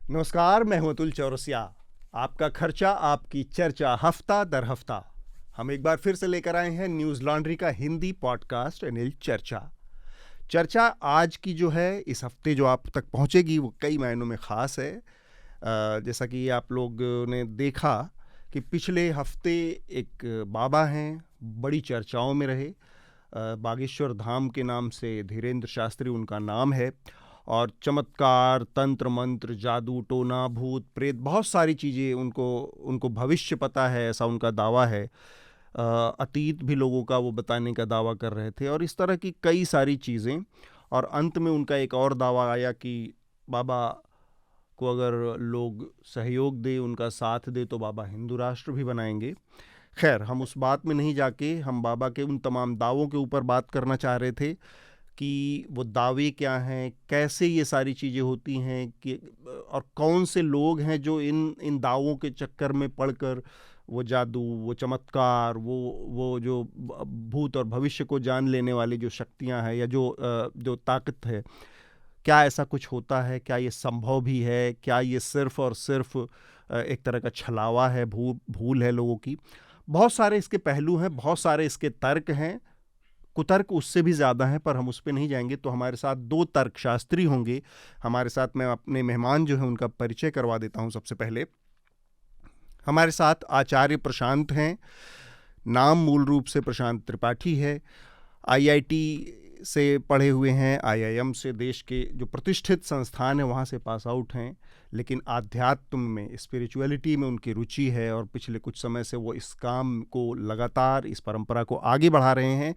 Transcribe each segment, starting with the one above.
नमस्कार, मैं हूं अतुल चौरसिया। आपका खर्चा आपकी चर्चा, हफ्ता दर हफ्ता हम एक बार फिर से लेकर आए हैं न्यूज लॉन्ड्री का हिंदी पॉडकास्ट अनिल चर्चा। चर्चा आज की जो है, इस हफ्ते जो आप तक पहुंचेगी, वो कई मायनों में ख़ास है। जैसा कि आप लोग ने देखा कि पिछले हफ्ते एक बाबा हैं, बड़ी चर्चाओं में रहे। बागेश्वर धाम के नाम से धीरेन्द्र शास्त्री उनका नाम है, और चमत्कार, तंत्र मंत्र, जादू टोना, भूत प्रेत, बहुत सारी चीज़ें उनको उनको भविष्य पता है, ऐसा उनका दावा है। अतीत भी लोगों का वो बताने का दावा कर रहे थे, और इस तरह की कई सारी चीज़ें। और अंत में उनका एक और दावा आया कि बाबा को अगर लोग सहयोग दे, उनका साथ दे, तो बाबा हिंदू राष्ट्र भी बनाएंगे। खैर, हम उस बात में नहीं जाके हम बाबा के उन तमाम दावों के ऊपर बात करना चाह रहे थे कि वो दावे क्या हैं, कैसे ये सारी चीज़ें होती हैं, कि और कौन से लोग हैं जो इन इन दावों के चक्कर में पड़कर वो जादू, वो चमत्कार, वो जो भूत और भविष्य को जान लेने वाली जो शक्तियां हैं, या जो ताकत है, क्या ऐसा कुछ होता है? क्या ये संभव भी है? क्या ये सिर्फ और सिर्फ एक तरह का छलावा है, भूल है लोगों की? बहुत सारे इसके पहलू हैं, बहुत सारे इसके तर्क हैं, कुतर्क उससे भी ज़्यादा हैं, पर हम उस पे नहीं जाएंगे। तो हमारे साथ दो तर्कशास्त्री होंगे हमारे साथ। मैं अपने मेहमान जो हैं उनका परिचय करवा देता हूं। सबसे पहले हमारे साथ आचार्य प्रशांत हैं। नाम मूल रूप से प्रशांत त्रिपाठी है। आईआईटी से पढ़े हुए हैं, आईआईएम से, देश के जो प्रतिष्ठित संस्थान है वहाँ से पास आउट हैं। लेकिन आध्यात्म में, स्पिरिचुअलिटी में उनकी रुचि है, और पिछले कुछ समय से वो इस काम को लगातार, इस परंपरा को आगे बढ़ा रहे हैं।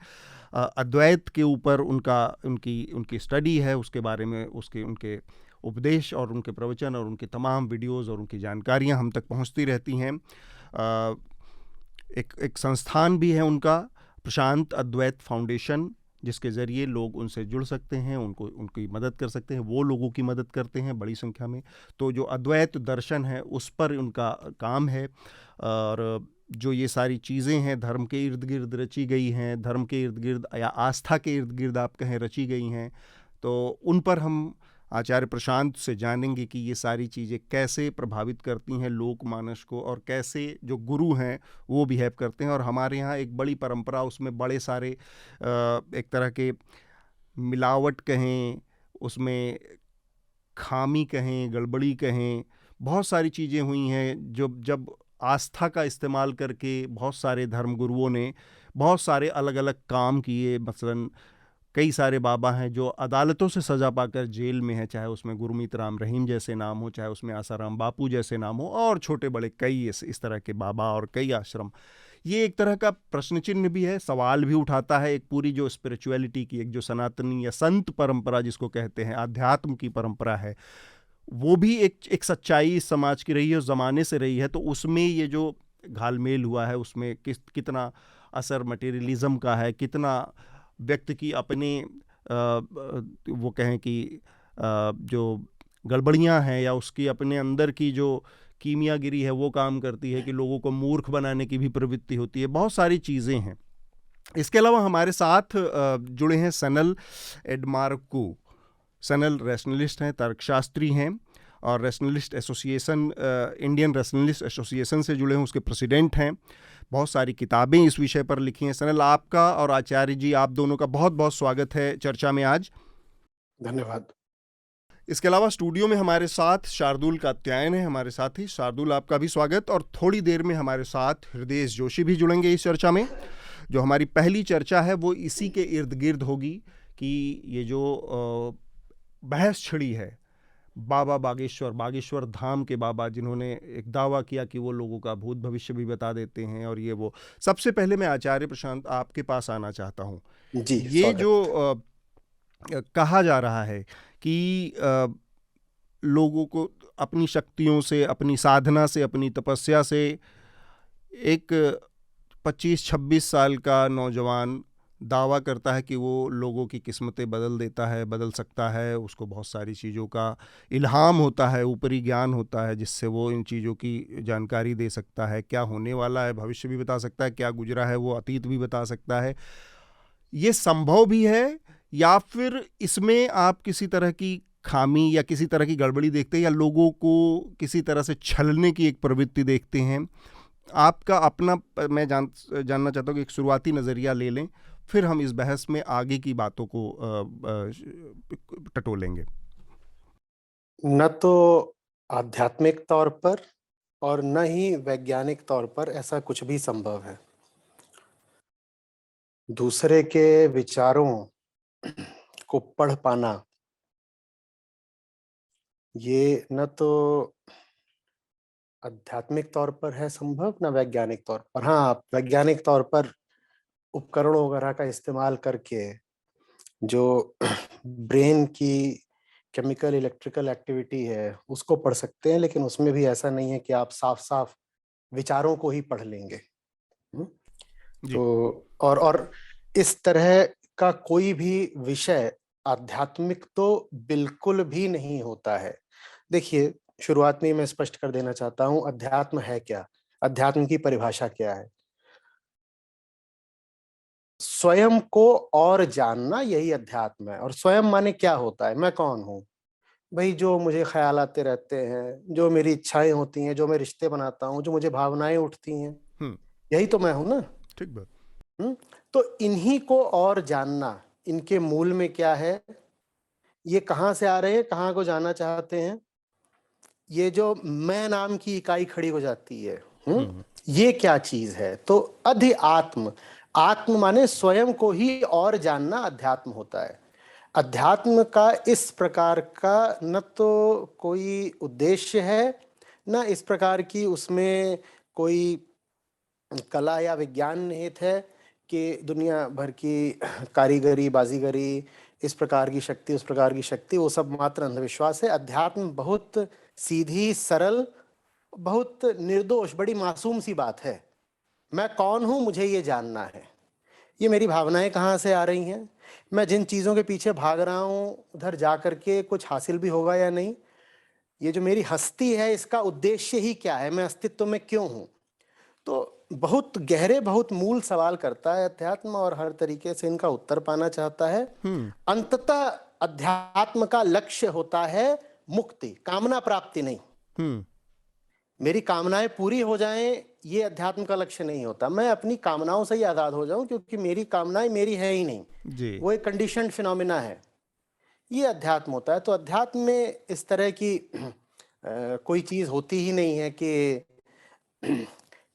अद्वैत के ऊपर उनकी उनकी स्टडी है, उसके बारे में उनके उपदेश और उनके प्रवचन और उनके तमाम वीडियोज़ और उनकी जानकारियाँ हम तक पहुँचती रहती हैं। एक संस्थान भी है उनका, प्रशांत अद्वैत फाउंडेशन, जिसके ज़रिए लोग उनसे जुड़ सकते हैं, उनकी मदद कर सकते हैं। वो लोगों की मदद करते हैं बड़ी संख्या में। तो जो अद्वैत दर्शन है उस पर उनका काम है, और जो ये सारी चीज़ें हैं धर्म के इर्द गिर्द रची गई हैं, धर्म के इर्द गिर्द या आस्था के इर्द गिर्द आप कहें रची गई हैं, तो उन पर हम आचार्य प्रशांत से जानेंगे कि ये सारी चीज़ें कैसे प्रभावित करती हैं लोकमानस को, और कैसे जो गुरु हैं वो बिहेव करते हैं। और हमारे यहाँ एक बड़ी परंपरा, उसमें बड़े सारे एक तरह के मिलावट कहें, उसमें खामी कहें, गड़बड़ी कहें, बहुत सारी चीज़ें हुई हैं जो जब आस्था का इस्तेमाल करके बहुत सारे धर्मगुरुओं ने बहुत सारे अलग अलग काम किए। मसलन कई सारे बाबा हैं जो अदालतों से सज़ा पाकर जेल में हैं, चाहे उसमें गुरमीत राम रहीम जैसे नाम हो, चाहे उसमें आसाराम बापू जैसे नाम हो, और छोटे बड़े कई इस तरह के बाबा और कई आश्रम। ये एक तरह का प्रश्न चिन्ह भी है, सवाल भी उठाता है। एक पूरी जो स्पिरिचुअलिटी की, एक जो सनातनी या संत परंपरा जिसको कहते हैं, आध्यात्म की परंपरा है, वो भी एक सच्चाई इस समाज की रही है, उस ज़माने से रही है। तो उसमें ये जो घालमेल हुआ है, उसमें कितना असर मटेरियलिज्म का है, कितना व्यक्ति की अपने वो कहें कि जो गड़बड़ियाँ हैं, या उसकी अपने अंदर की जो कीमियागिरी है वो काम करती है, कि लोगों को मूर्ख बनाने की भी प्रवृत्ति होती है। बहुत सारी चीज़ें हैं। इसके अलावा हमारे साथ जुड़े हैं सनल एडमार्को। सनल रैशनलिस्ट हैं, तर्कशास्त्री हैं, और rationalist association, Indian rationalist association से जुड़े हैं, उसके प्रेसिडेंट हैं। बहुत सारी किताबें इस विषय पर लिखी हैं। सनल, आपका और आचार्य जी, आप दोनों का बहुत बहुत स्वागत है चर्चा में आज। धन्यवाद। इसके अलावा स्टूडियो में हमारे साथ शार्दुल कात्यायन है, हमारे साथ ही। शार्दुल, आपका भी स्वागत। और थोड़ी देर में हमारे साथ हृदय जोशी भी जुड़ेंगे इस चर्चा में। जो हमारी पहली चर्चा है वो इसी के इर्द गिर्द होगी कि ये जो बहस छिड़ी है, बाबा बागेश्वर धाम के बाबा, जिन्होंने एक दावा किया कि वो लोगों का भूत भविष्य भी बता देते हैं, और ये वो। सबसे पहले मैं आचार्य प्रशांत आपके पास आना चाहता हूँ। जी, ये जो कहा जा रहा है कि लोगों को अपनी शक्तियों से, अपनी साधना से, अपनी तपस्या से, एक 25-26 साल का नौजवान दावा करता है कि वो लोगों की किस्मतें बदल देता है, बदल सकता है। उसको बहुत सारी चीज़ों का इल्हाम होता है, ऊपरी ज्ञान होता है, जिससे वो इन चीज़ों की जानकारी दे सकता है। क्या होने वाला है भविष्य भी बता सकता है, क्या गुजरा है वो अतीत भी बता सकता है। ये संभव भी है, या फिर इसमें आप किसी तरह की खामी या किसी तरह की गड़बड़ी देखते हैं, या लोगों को किसी तरह से छलने की एक प्रवृत्ति देखते हैं? आपका अपना मैं जानना चाहता हूँ कि एक शुरुआती नज़रिया ले लें, फिर हम इस बहस में आगे की बातों को टटोलेंगे। न तो आध्यात्मिक तौर पर और न ही वैज्ञानिक तौर पर ऐसा कुछ भी संभव है। दूसरे के विचारों को पढ़ पाना, ये न तो आध्यात्मिक तौर पर है संभव, न वैज्ञानिक तौर पर। हाँ, वैज्ञानिक तौर पर उपकरणों वगैरह का इस्तेमाल करके जो ब्रेन की केमिकल इलेक्ट्रिकल एक्टिविटी है, उसको पढ़ सकते हैं, लेकिन उसमें भी ऐसा नहीं है कि आप साफ-साफ विचारों को ही पढ़ लेंगे। जी। तो और इस तरह का कोई भी विषय आध्यात्मिक तो बिल्कुल भी नहीं होता है। देखिए, शुरुआत में ही मैं स्पष्ट कर देना चाहता हूँ, अध्यात्म है क्या? अध्यात्म की परिभाषा क्या है? स्वयं को और जानना, यही अध्यात्म है। और स्वयं माने क्या होता है? मैं कौन हूँ? भई, जो मुझे ख़्याल आते रहते हैं, जो मेरी इच्छाएँ होती हैं, जो मैं रिश्ते बनाता हूँ, जो मुझे भावनाएँ उठती हैं, हुँ, यही तो मैं हूँ ना? ठीक बात। हुँ? तो इन्हीं को और जानना, इनके मूल में क्या है? ये कहाँ से आ रहे हैं, कहाँ को जाना चाहते हैं? ये जो मैं नाम की इकाई खड़ी हो जाती है, हुँ, ये क्या चीज़ है? तो अध्यात्म, आत्म माने स्वयं को ही और जानना अध्यात्म होता है। अध्यात्म का इस प्रकार का न तो कोई उद्देश्य है, न इस प्रकार की उसमें कोई कला या विज्ञान निहित है कि दुनिया भर की कारीगरी, बाजीगरी, इस प्रकार की शक्ति, उस प्रकार की शक्ति, वो सब मात्र अंधविश्वास है। अध्यात्म बहुत सीधी, सरल, बहुत निर्दोष, बड़ी मासूम सी बात है। मैं कौन हूँ, मुझे ये जानना है। ये मेरी भावनाएं कहाँ से आ रही हैं, मैं जिन चीज़ों के पीछे भाग रहा हूँ, उधर जा कर के कुछ हासिल भी होगा या नहीं, ये जो मेरी हस्ती है, इसका उद्देश्य ही क्या है, मैं अस्तित्व में क्यों हूँ। तो बहुत गहरे, बहुत मूल सवाल करता है अध्यात्म, और हर तरीके से इनका उत्तर पाना चाहता है। हुँ, अंततः अध्यात्म का लक्ष्य होता है मुक्ति, कामना प्राप्ति नहीं। हुँ, मेरी कामनाएं पूरी हो जाएं, ये अध्यात्म का लक्ष्य नहीं होता। मैं अपनी कामनाओं से ही आज़ाद हो जाऊं, क्योंकि मेरी कामनाएं मेरी है ही नहीं, जी। वो एक कंडीशनड फिनोमिना है। ये अध्यात्म होता है। तो अध्यात्म में इस तरह की कोई चीज़ होती ही नहीं है कि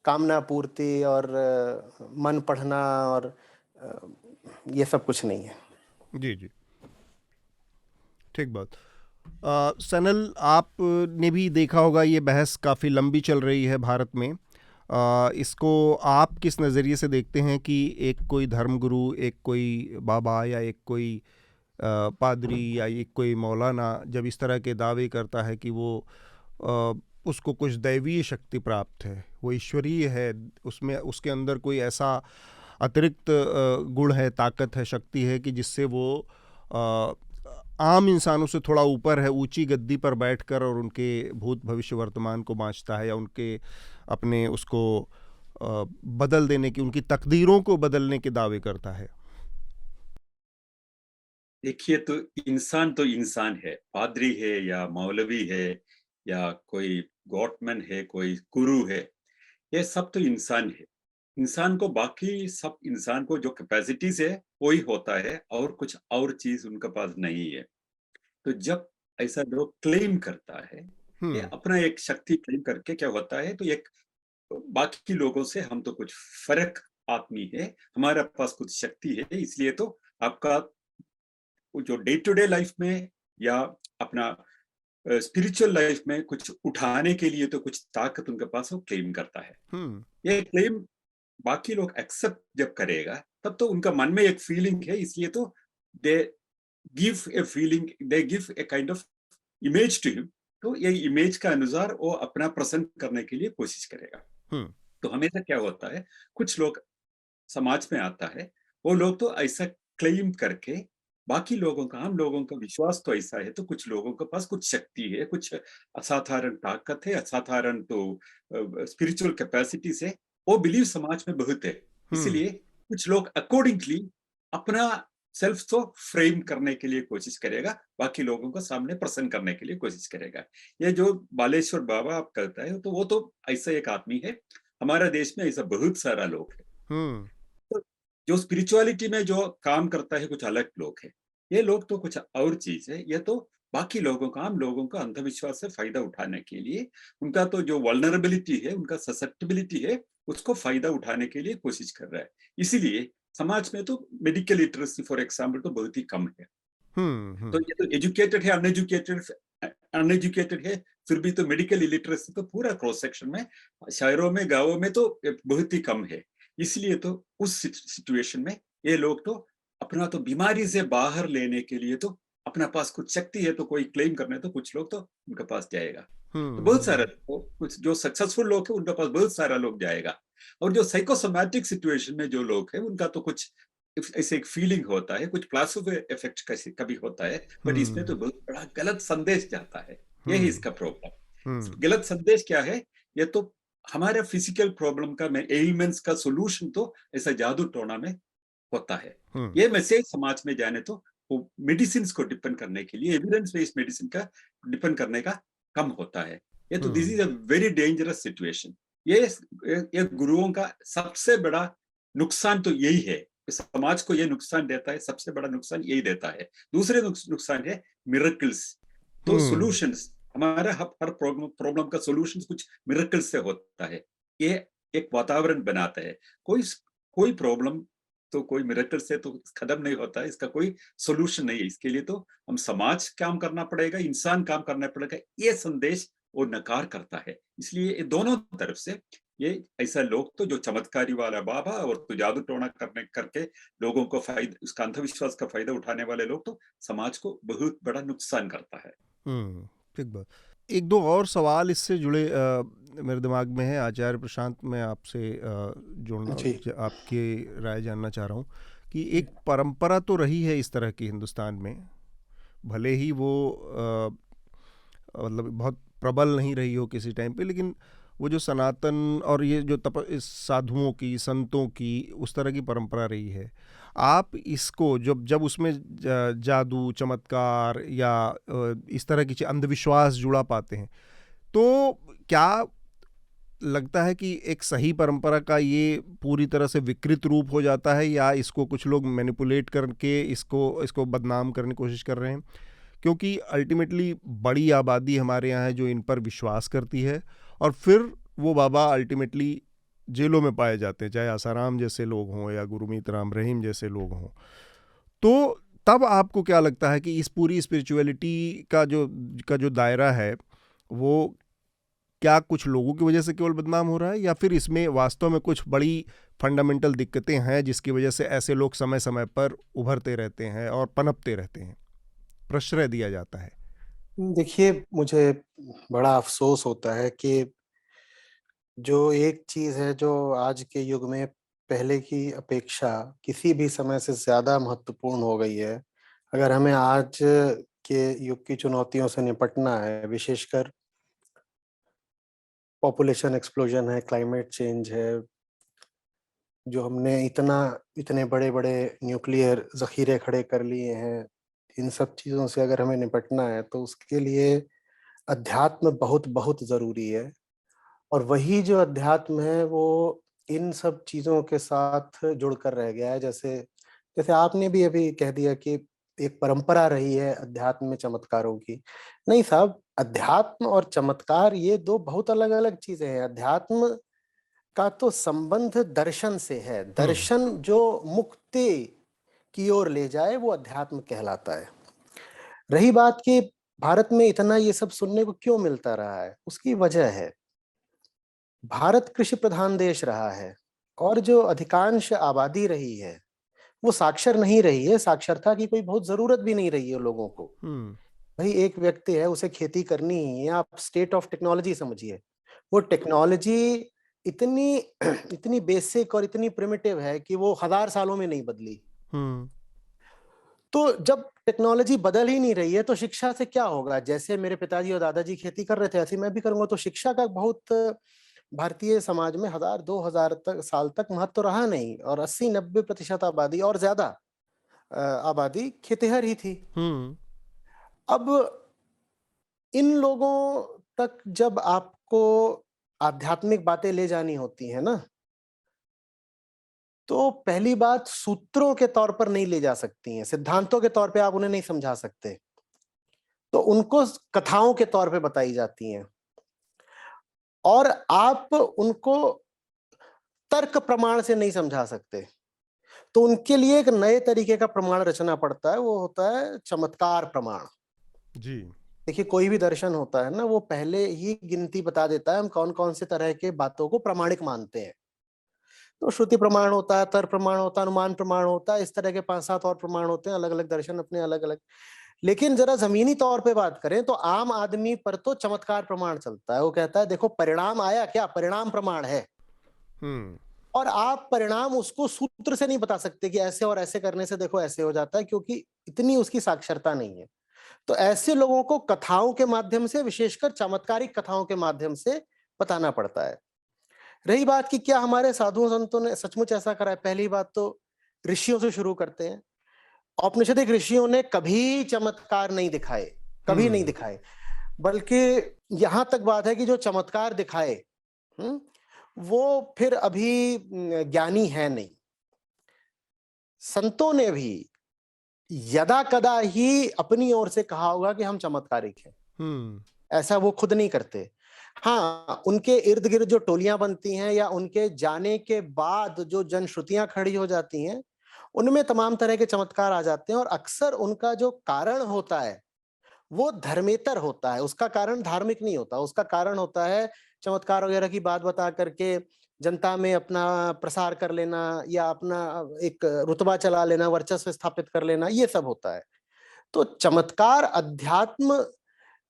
कामना पूर्ति और मन पढ़ना और अ, ये सब कुछ नहीं है। जी, जी। ठीक बात। सनल, आपने भी देखा होगा, ये बहस काफ़ी लंबी चल रही है भारत में। इसको आप किस नज़रिए से देखते हैं कि एक कोई धर्मगुरु, एक कोई बाबा, या एक कोई पादरी, या एक कोई मौलाना जब इस तरह के दावे करता है कि वो अ, उसको कुछ दैवीय शक्ति प्राप्त है, वो ईश्वरीय है, उसमें उसके अंदर कोई ऐसा अतिरिक्त गुण है, ताकत है, शक्ति है कि जिससे वो अ, आम इंसानों से थोड़ा ऊपर है, ऊंची गद्दी पर बैठकर और उनके भूत भविष्य वर्तमान को बाँचता है, या उनके अपने उसको बदल देने की, उनकी तकदीरों को बदलने के दावे करता है। देखिए, तो इंसान है, पादरी है या मौलवी है या कोई गॉटमैन है, कोई गुरु है, ये सब तो इंसान है। इंसान को बाकी सब इंसान को जो कैपेसिटीज़ है, वो ही होता है और कुछ और चीज़ उनके पास नहीं है। तो जब ऐसा लोग क्लेम करता है, ये हुँ, अपना एक शक्ति क्लेम करके क्या होता है, तो एक बाकी लोगों से हम तो कुछ फ़र्क आदमी है, हमारे पास कुछ शक्ति है, इसलिए तो आपका वो जो डे टू डे लाइफ में या अपना स्पिरिचुअल लाइफ में कुछ उठाने के लिए तो कुछ ताकत उनके पास वो क्लेम करता है। हुँ, ये क्लेम बाकी लोग एक्सेप्ट जब करेगा, तब तो उनका मन में एक फीलिंग है, इसलिए तो they they give a kind of image to him. तो ये इमेज के अनुसार वो अपना प्रेज़ेंट करने के लिए कोशिश करेगा। हुँ, तो हमेशा क्या होता है, कुछ लोग समाज में आता है, वो लोग तो ऐसा क्लेम करके बाकी लोगों का, हम लोगों का विश्वास तो ऐसा है, तो कुछ लोगों के पास कुछ शक्ति है, कुछ असाधारण ताकत है, असाधारण तो स्पिरिचुअल कैपेसिटीज़ है, वो बिलीव समाज में बहुत है। हुँ, इसलिए कुछ लोग अकॉर्डिंगली अपना सेल्फ को फ्रेम करने के लिए कोशिश करेगा, बाकी लोगों को सामने प्रेजेंट करने के लिए कोशिश करेगा। ये जो बालेश्वर बाबा आप कहता है, तो वो तो ऐसा एक आदमी है। हमारे देश में ऐसा बहुत सारा लोग है। तो जो स्पिरिचुअलिटी में जो काम करता है, कुछ अलग लोग है। ये लोग तो कुछ और चीज है। ये तो बाकी लोगों का, आम लोगों का अंधविश्वास से फायदा उठाने के लिए, उनका तो जो वल्नरेबिलिटी है, उनका ससेप्टिबिलिटी है, उसको फायदा उठाने के लिए कोशिश कर रहा है। इसीलिए समाज में तो मेडिकल लिटरेसी फॉर एग्जाम्पल तो बहुत ही कम है। तो ये तो एजुकेटेड है, अनएजुकेटेड है, फिर भी तो मेडिकल इलिटरेसी तो पूरा क्रॉस सेक्शन में, शहरों में, गांवों में तो बहुत ही कम है। इसलिए तो उस सिचुएशन में ये लोग तो अपना तो बीमारी से बाहर लेने के लिए तो अपना पास कुछ शक्ति है, तो कोई क्लेम करने, तो कुछ लोग तो उनके पास जाएगा। तो बहुत सारा कुछ जो सक्सेसफुल लोग है, उनके पास बहुत सारा लोग जाएगा। और जो साइकोसोमैटिक सिचुएशन में जो लोग है, उनका तो कुछ ऐसे एक फीलिंग होता है, कुछ प्लासिबो इफेक्ट कैसे कभी होता है, बट इसमें तो बहुत बड़ा गलत संदेश जाता है। यही इसका प्रॉब्लम। गलत संदेश क्या है? ये तो हमारे फिजिकल प्रॉब्लम का, एलिमेंट्स का सोल्यूशन तो ऐसा जादू टोना में होता है। ये मैसेज समाज में जाने तो वो मेडिसिन को डिपेंड करने के लिए, एविडेंस बेस्ड मेडिसिन का डिपेंड करने का कम होता है। ये तो this is a very dangerous situation. ये गुरुओं का सबसे बड़ा नुकसान तो यही है। समाज को ये नुकसान देता है, सबसे बड़ा नुकसान यही देता है। दूसरे नुकसान है मिरेकल्स। तो सॉल्यूशंस, हमारा हर प्रॉब्लम का सॉल्यूशंस कुछ मिरेकल्स से होता है। ये एक वातावरण बनाता है। कोई प्रॉब्लम तो कोई मिरेकल से तो खत्म नहीं होता है, इसका कोई सॉल्यूशन नहीं है। इसके लिए तो हम समाज काम करना पड़ेगा, इंसान काम करना पड़ेगा। ये संदेश वो नकार करता है। इसलिए ये दोनों तरफ से ये ऐसा लोग तो जो चमत्कारी वाला बाबा और तो जादू टोना करके लोगों को फायदा, उसका अंधविश्वास का फायदा उठाने वाले लोग तो समाज को बहुत बड़ा नुकसान करता है। ठीक बात। एक दो और सवाल इससे जुड़े मेरे दिमाग में है आचार्य प्रशांत, मैं आपसे जोड़ना, आपकी राय जानना चाह रहा हूँ कि एक परंपरा तो रही है इस तरह की हिंदुस्तान में, भले ही वो मतलब बहुत प्रबल नहीं रही हो किसी टाइम पे, लेकिन वो जो सनातन और ये जो साधुओं की, संतों की, उस तरह की परंपरा रही है। आप इसको जब उसमें जादू, चमत्कार या इस तरह की अंधविश्वास जुड़ा पाते हैं, तो क्या लगता है कि एक सही परंपरा का ये पूरी तरह से विकृत रूप हो जाता है, या इसको कुछ लोग मैनिपुलेट करके इसको बदनाम करने की कोशिश कर रहे हैं? क्योंकि अल्टीमेटली बड़ी आबादी हमारे यहाँ है जो इन पर विश्वास करती है, और फिर वो बाबा अल्टीमेटली जेलों में पाए जाते हैं, चाहे आसाराम जैसे लोग हों या गुरमीत राम रहीम जैसे लोग हों। तो तब आपको क्या लगता है कि इस पूरी स्पिरिचुअलिटी का जो दायरा है, वो क्या कुछ लोगों की वजह से केवल बदनाम हो रहा है, या फिर इसमें वास्तव में कुछ बड़ी फंडामेंटल दिक्कतें हैं जिसकी वजह से ऐसे लोग समय समय पर उभरते रहते हैं और पनपते रहते हैं, प्रश्रय दिया जाता है? देखिए, मुझे बड़ा अफसोस होता है कि जो एक चीज है जो आज के युग में पहले की अपेक्षा किसी भी समय से ज्यादा महत्वपूर्ण हो गई है। अगर हमें आज के युग की चुनौतियों से निपटना है, विशेषकर पॉपुलेशन एक्सप्लोजन है, क्लाइमेट चेंज है, जो हमने इतने बड़े-बड़े न्यूक्लियर ज़ख़ीरे खड़े कर लिए हैं, इन सब चीज़ों से अगर हमें निपटना है तो उसके लिए अध्यात्म बहुत-बहुत ज़रूरी है। और वही जो अध्यात्म है वो इन सब चीज़ों के साथ जुड़कर रह गया है। जैसे जैसे आपने भी अभी कह दिया कि एक परंपरा रही है अध्यात्म में चमत्कारों की। नहीं साहब, अध्यात्म और चमत्कार ये 2 बहुत अलग-अलग चीज़ें हैं। अध्यात्म का तो संबंध दर्शन से है। दर्शन जो मुक्ति की ओर ले जाए वो अध्यात्म कहलाता है। रही बात कि भारत में इतना ये सब सुनने को क्यों मिलता रहा है, उसकी वजह है, भारत कृषि प्रधान देश रहा है और जो अधिकांश आबादी रही है, वो साक्षर नहीं रही है। साक्षरता की कोई बहुत ज़रूरत भी नहीं रही है लोगों को। भई एक व्यक्ति है, उसे खेती करनी ही है, आप स्टेट ऑफ टेक्नोलॉजी समझिए। वो टेक्नोलॉजी इतनी इतनी बेसिक और इतनी प्रिमिटिव है कि वो 1000 सालों में नहीं बदली। तो जब टेक्नोलॉजी बदल ही नहीं रही है तो शिक्षा से क्या होगा? जैसे मेरे पिताजी और दादाजी खेती कर रहे थे, ऐसे मैं भी करूँगा। तो शिक्षा का बहुत भारतीय समाज में 1000-2000 साल तक महत्व रहा नहीं, और 80-90% आबादी और ज़्यादा आबादी खेतिहर ही थी। अब इन लोगों तक जब आपको आध्यात्मिक बातें ले जानी होती है ना, तो पहली बात सूत्रों के तौर पर नहीं ले जा सकती हैं, सिद्धांतों के तौर पे आप उन्हें नहीं समझा सकते, तो उनको कथाओं के तौर पे बताई जाती हैं और आप उनको तर्क प्रमाण से नहीं समझा सकते। तो उनके लिए एक नए तरीके का प्रमाण रचना पड़ता है, वो होता है चमत्कार प्रमाण। जी। देखिए, कोई भी दर्शन होता है ना, वो पहले ही गिनती बता देता है हम कौन-कौन से तरह के बातों को प्रामाणिक मानते हैं। तो श्रुति प्रमाण होता है, तर्क प्रमाण होता है, अनुमान प्रमाण होता है, इस तरह के 5-7 और प्रमाण होते हैं, अलग-अलग दर्शन अपने अलग-अलग। लेकिन जरा जमीनी तौर पे बात करें तो आम आदमी पर तो चमत्कार प्रमाण चलता है। वो कहता है देखो परिणाम आया क्या, परिणाम प्रमाण है। और आप परिणाम उसको सूत्र से नहीं बता सकते कि ऐसे और ऐसे करने से देखो ऐसे हो जाता है, क्योंकि इतनी उसकी साक्षरता नहीं है। तो ऐसे लोगों को कथाओं के माध्यम से, विशेषकर चमत्कारिक कथाओं के माध्यम से बताना पड़ता है। रही बात कि क्या हमारे साधुओं संतों ने सचमुच ऐसा करा है, पहली बात तो ऋषियों से शुरू करते हैं। औपनिषदिक ऋषियों ने कभी चमत्कार नहीं दिखाए, कभी नहीं दिखाए, बल्कि यहां तक बात है कि जो चमत्कार दिखाए वो फिर अभी ज्ञानी है नहीं। संतों ने भी यदा कदा ही अपनी ओर से कहा होगा कि हम चमत्कारिक हैं, ऐसा वो खुद नहीं करते। हाँ, उनके इर्द गिर्द जो टोलियां बनती हैं या उनके जाने के बाद जो जनश्रुतियां खड़ी हो जाती हैं, उनमें तमाम तरह के चमत्कार आ जाते हैं और अक्सर उनका जो कारण होता है वो धर्मेतर होता है, उसका कारण धार्मिक नहीं होता। उसका कारण होता है चमत्कार वगैरह की बात बता करके जनता में अपना प्रसार कर लेना या अपना एक रुतबा चला लेना, वर्चस्व स्थापित कर लेना, ये सब होता है। तो चमत्कार अध्यात्म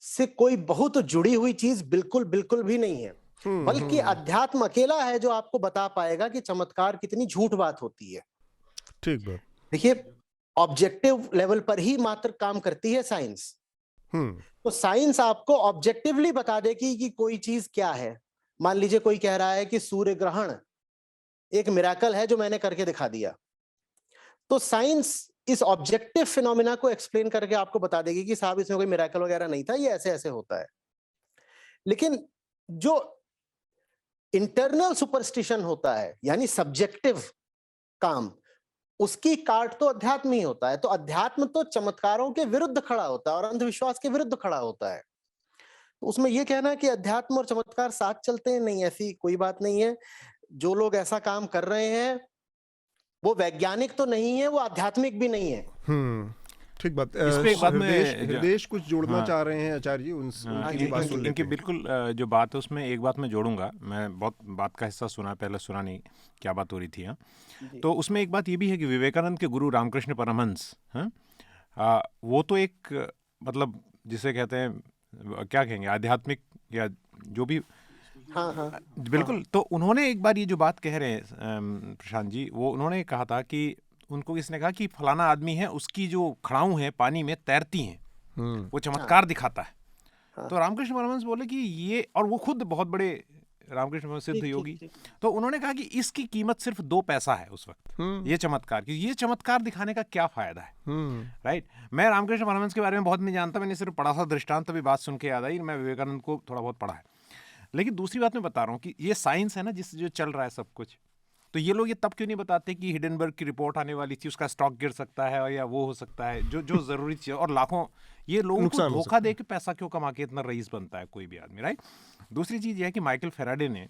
से कोई बहुत जुड़ी हुई चीज बिल्कुल बिल्कुल भी नहीं है, बल्कि अध्यात्म अकेला है जो आपको बता पाएगा कि चमत्कार कितनी झूठ बात होती है। ठीक बात। देखिए, ऑब्जेक्टिव लेवल पर ही मात्र काम करती है साइंस। तो साइंस आपको ऑब्जेक्टिवली बता देगी कि कोई चीज क्या है। मान लीजिए कोई कह रहा है कि सूर्य ग्रहण एक मिराकल है जो मैंने करके दिखा दिया, तो साइंस इस ऑब्जेक्टिव फिनोमिना को एक्सप्लेन करके आपको बता देगी कि साहब इसमें कोई मिराकल वगैरह नहीं था, ये ऐसे ऐसे होता है। लेकिन जो इंटरनल सुपरस्टिशन होता है, यानी सब्जेक्टिव काम, उसकी काट तो अध्यात्म ही होता है। तो अध्यात्म तो चमत्कारों के विरुद्ध खड़ा होता है और अंधविश्वास के विरुद्ध खड़ा होता है। तो उसमें यह कहना कि अध्यात्म और चमत्कार साथ चलते हैं, नहीं, ऐसी कोई बात नहीं है। जो लोग ऐसा काम कर रहे हैं वो वैज्ञानिक तो नहीं है, वो आध्यात्मिक भी नहीं है। ठीक बात। इस पे एक बात हृदय कुछ जोड़ना चाह रहे हैं आचार्य जी, उनकी बात सुन लेते हैं। इनकी बिल्कुल जो बात है उसमें एक बात मैं जोड़ूंगा। मैं बहुत बात का हिस्सा सुना, पहले सुना नहीं क्या बात हो रही थी। तो उसमें एक बात ये भी है कि विवेकानंद के गुरु रामकृष्ण परमहंस, वो तो एक मतलब जिसे कहते हैं क्या कहेंगे आध्यात्मिक या जो भी, बिल्कुल। तो उन्होंने एक बार ये जो बात कह रहे हैं प्रशांत जी, वो उन्होंने कहा था कि उनको किसने कहा कि फलाना आदमी है, उसकी जो खड़ाऊं है पानी में तैरती हैं, वो चमत्कार दिखाता है। तो रामकृष्ण परमहंस बोले कि ये, और वो खुद बहुत बड़े रामकृष्ण परमहंस सिद्ध योगी, तो उन्होंने कहा कि इसकी कीमत सिर्फ 2 पैसा है उस वक्त, ये चमत्कार की। ये चमत्कार दिखाने का क्या फायदा है, राइट। मैं रामकृष्ण परमहंस के बारे में बहुत नहीं जानता, मैंने सिर्फ पढ़ा था दृष्टांत, तभी बात सुन के याद आई। मैं विवेकानंद को थोड़ा बहुत पढ़ा है। लेकिन दूसरी बात मैं बता रहा हूँ कि ये साइंस है ना, जिस जो चल रहा है सब कुछ, तो ये लोग ये तब क्यों नहीं बताते कि हिडेनबर्ग की रिपोर्ट आने वाली थी, उसका स्टॉक गिर सकता है और या वो हो सकता है, जो जरूरी चीज, और लाखों ये लोगों को धोखा दे के पैसा क्यों कमा के इतना रईस बनता है कोई भी आदमी, राइट। दूसरी चीज ये है कि माइकल फेराडे ने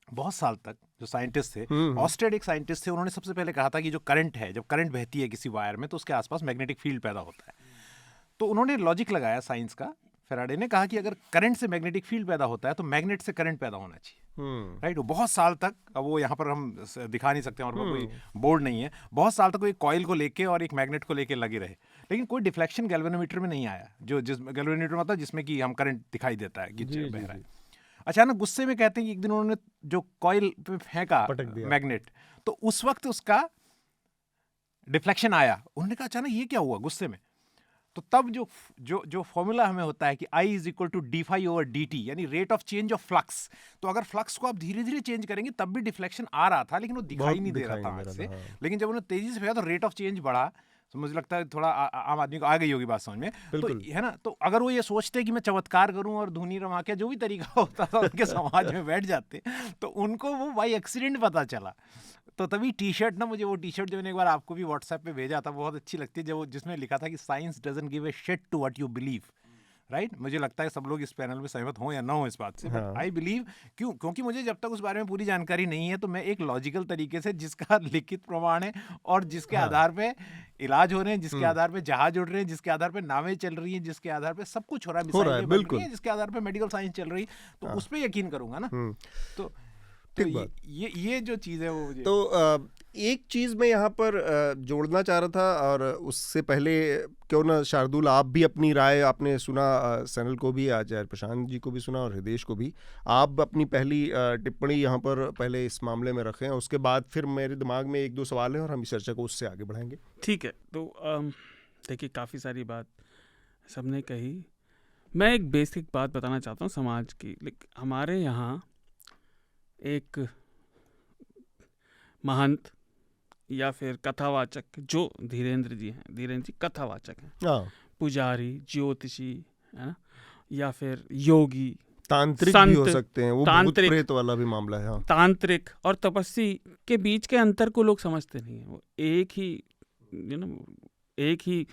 बहुत साल तक, जो साइंटिस्ट थे, ऑस्ट्रेड एक साइंटिस्ट थे, उन्होंने सबसे पहले कहा था कि जो करंट है, जब करंट बहती है किसी वायर में तो उसके आसपास मैग्नेटिक फील्ड पैदा होता है। तो उन्होंने लॉजिक लगाया साइंस का, फेराडे ने कहा कि अगर करंट से मैग्नेटिक फील्ड पैदा होता है तो मैग्नेट से करंट पैदा होना चाहिए, राइट। वो बहुत साल तक, अब वो यहाँ पर हम दिखा नहीं सकते और कोई बोर्ड नहीं है, बहुत साल तक वो एक कॉइल को लेके और एक मैग्नेट को लेके लगे रहे, लेकिन कोई डिफ्लेक्शन गैल्वेनोमीटर में नहीं आया, जो जिस गैल्वेनोमीटर मतलब जिसमें कि हम करंट दिखाई देता है कि बह रहा है। अचानक गुस्से में कहते हैं कि एक दिन उन्होंने जो कॉइल पे फेंका मैग्नेट, तो उस वक्त उसका डिफ्लेक्शन आया। उन्होंने कहा अचानक ये क्या हुआ, गुस्से में। तो तब जो जो जो फॉर्मूला हमें होता है कि I is equal to d∅/dt, यानी rate of change of flux, तो अगर फ्लक्स को आप धीरे धीरे चेंज करेंगे तब भी डिफ्लेक्शन आ रहा था, लेकिन वो दिखाई नहीं दे रहा था आँख से। लेकिन जब उन्होंने तेजी से भेजा तो रेट ऑफ चेंज बढ़ा। तो मुझे लगता है थोड़ा आम आदमी को आ गई होगी बात समझ में, तो है ना। तो अगर वो ये सोचते कि मैं चमत्कार करूं और धुनी रमा के जो भी तरीका होता था उनके समाज में बैठ जाते, तो उनको वो बाई एक्सीडेंट पता चला। तो तभी टी शर्ट ना, मुझे वो टी शर्ट जो मैंने एक बार आपको भी व्हाट्सएप पे भेजा था, बहुत अच्छी लगती है, जो जिसमें लिखा था कि science doesn't give a shit to what you believe, right. मुझे लगता है सब लोग इस पैनल में सहमत हों या ना हो इस बात से, बट आई बिलीव, क्योंकि मुझे जब तक उस बारे में पूरी जानकारी नहीं है, तो मैं एक लॉजिकल तरीके से जिसका लिखित प्रमाण है और जिसके आधार पे इलाज हो रहे हैं, जिसके आधार पे जहाज उड़ रहे हैं, जिसके आधार पे नावें चल रही हैं, जिसके आधार पे सब कुछ हो रहा है बिल्कुल, जिसके आधार पे मेडिकल साइंस चल रही, तो उस पर यकीन करूंगा ना। तो ये जो चीज़ है वो तो एक चीज़ मैं यहाँ पर जोड़ना चाह रहा था, और उससे पहले क्यों ना शार्दुल आप भी अपनी राय, आपने सुना सैनल को भी, आचार्य प्रशांत जी को भी सुना और हृदेश को भी, आप अपनी पहली टिप्पणी यहाँ पर पहले इस मामले में रखें, उसके बाद फिर मेरे दिमाग में एक दो सवाल हैं और हम इस चर्चा को उससे आगे बढ़ाएंगे। ठीक है। तो देखिए, काफ़ी सारी बात सबने कही। मैं एक बेसिक बात बताना चाहता हूँ समाज की। हमारे यहाँ एक महंत या फिर कथावाचक जो धीरेन्द्र जी हैं, धीरेन्द्र जी कथावाचक हैं, पुजारी, ज्योतिषी, है ना, या फिर योगी, तांत्रिक भी हो सकते हैं, वो भूत प्रेत वाला भी मामला है। हाँ, तांत्रिक और तपस्वी के बीच के अंतर को लोग समझते नहीं है। वो एक ही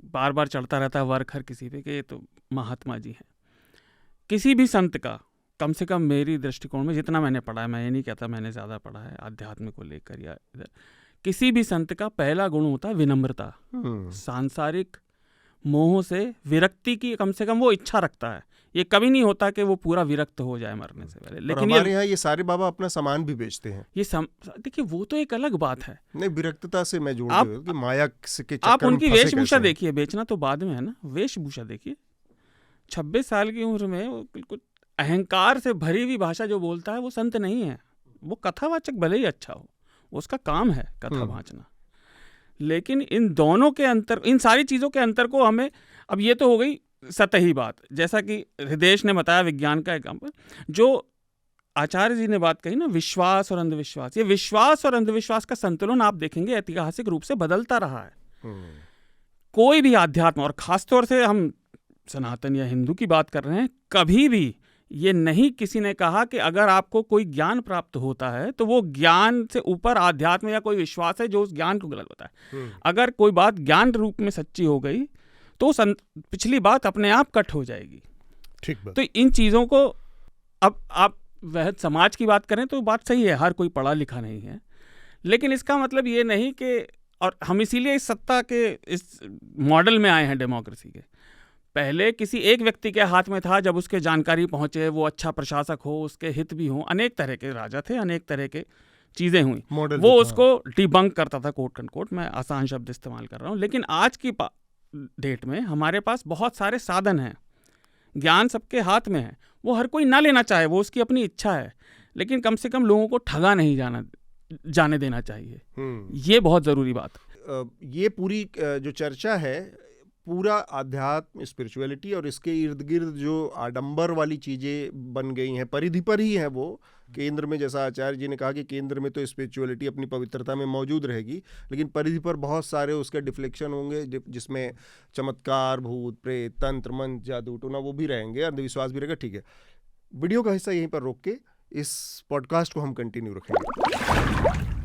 बार बार चढ़ता रहता है वर्क हर किसी पे कि ये तो महात्मा जी हैं। किसी भी संत का, कम से कम मेरी दृष्टिकोण में जितना मैंने पढ़ा है, मैं ये नहीं कहता मैंने ज़्यादा पढ़ा है आध्यात्म को लेकर या इधर, किसी भी संत का पहला गुण होता है विनम्रता। सांसारिक मोह से विरक्ति की कम से कम वो इच्छा रखता है। ये कभी नहीं होता कि वो पूरा विरक्त हो जाए मरने से पहले। लेकिन हमारे यहाँ ये सारे बाबा अपना सामान भी बेचते हैं। देखिए, वो तो एक अलग बात है। नहीं, विरक्तता से मैं जोड़ रहा हूं कि माया के चक्कर आप उनकी वेशभूषा देखिए, बेचना तो बाद में है ना, वेशभूषा देखिए। 26 साल की उम्र में वो बिल्कुल अहंकार से भरी हुई भाषा जो बोलता है वो संत नहीं है। वो कथावाचक भले ही अच्छा हो, उसका काम है कथा वाचना। लेकिन इन दोनों के अंतर, इन सारी चीज़ों के अंतर को हमें, अब ये तो हो गई सतही बात, जैसा कि हृदेश ने बताया विज्ञान का एग्जाम्पल। जो आचार्य जी ने बात कही ना, विश्वास और अंधविश्वास, ये विश्वास और अंधविश्वास का संतुलन आप देखेंगे ऐतिहासिक रूप से बदलता रहा है। कोई भी आध्यात्म, और खासतौर से हम सनातन या हिंदू की बात कर रहे हैं, कभी भी ये नहीं किसी ने कहा कि अगर आपको कोई ज्ञान प्राप्त होता है तो वो ज्ञान से ऊपर आध्यात्म या कोई विश्वास है जो उस ज्ञान को गलत बताए। अगर कोई बात ज्ञान रूप में सच्ची हो गई तो पिछली बात अपने आप कट हो जाएगी। ठीक बात। तो इन चीज़ों को, अब आप वह समाज की बात करें तो बात सही है, हर कोई पढ़ा लिखा नहीं है, लेकिन इसका मतलब ये नहीं कि, और हम इसीलिए इस सत्ता के इस मॉडल में आए हैं डेमोक्रेसी के। पहले किसी एक व्यक्ति के हाथ में था, जब उसके जानकारी पहुंचे, वो अच्छा प्रशासक हो, उसके हित भी हों, अनेक तरह के राजा थे, अनेक तरह के चीज़ें हुई, वो उसको डिबंक करता था, कोट कनकोट, मैं आसान शब्द इस्तेमाल कर रहा हूँ। लेकिन आज की डेट में हमारे पास बहुत सारे साधन हैं, ज्ञान सबके हाथ में है, वो हर कोई ना लेना चाहे, वो उसकी अपनी इच्छा है, लेकिन कम से कम लोगों को ठगा नहीं जाने देना चाहिए। ये बहुत ज़रूरी बात है। ये पूरी जो चर्चा है, पूरा आध्यात्म, स्पिरिचुअलिटी और इसके इर्द गिर्द जो आडंबर वाली चीज़ें बन गई हैं, परिधि पर ही है वो। केंद्र में, जैसा आचार्य जी ने कहा कि केंद्र में तो स्पिरिचुअलिटी अपनी पवित्रता में मौजूद रहेगी, लेकिन परिधि पर बहुत सारे उसके डिफ्लेक्शन होंगे, जिसमें चमत्कार, भूत प्रेत, तंत्र मंत्र, जादू टोना वो भी रहेंगे, अंधविश्वास भी रहेगा। ठीक है, वीडियो का हिस्सा यहीं पर रोक के इस पॉडकास्ट को हम कंटिन्यू रखेंगे।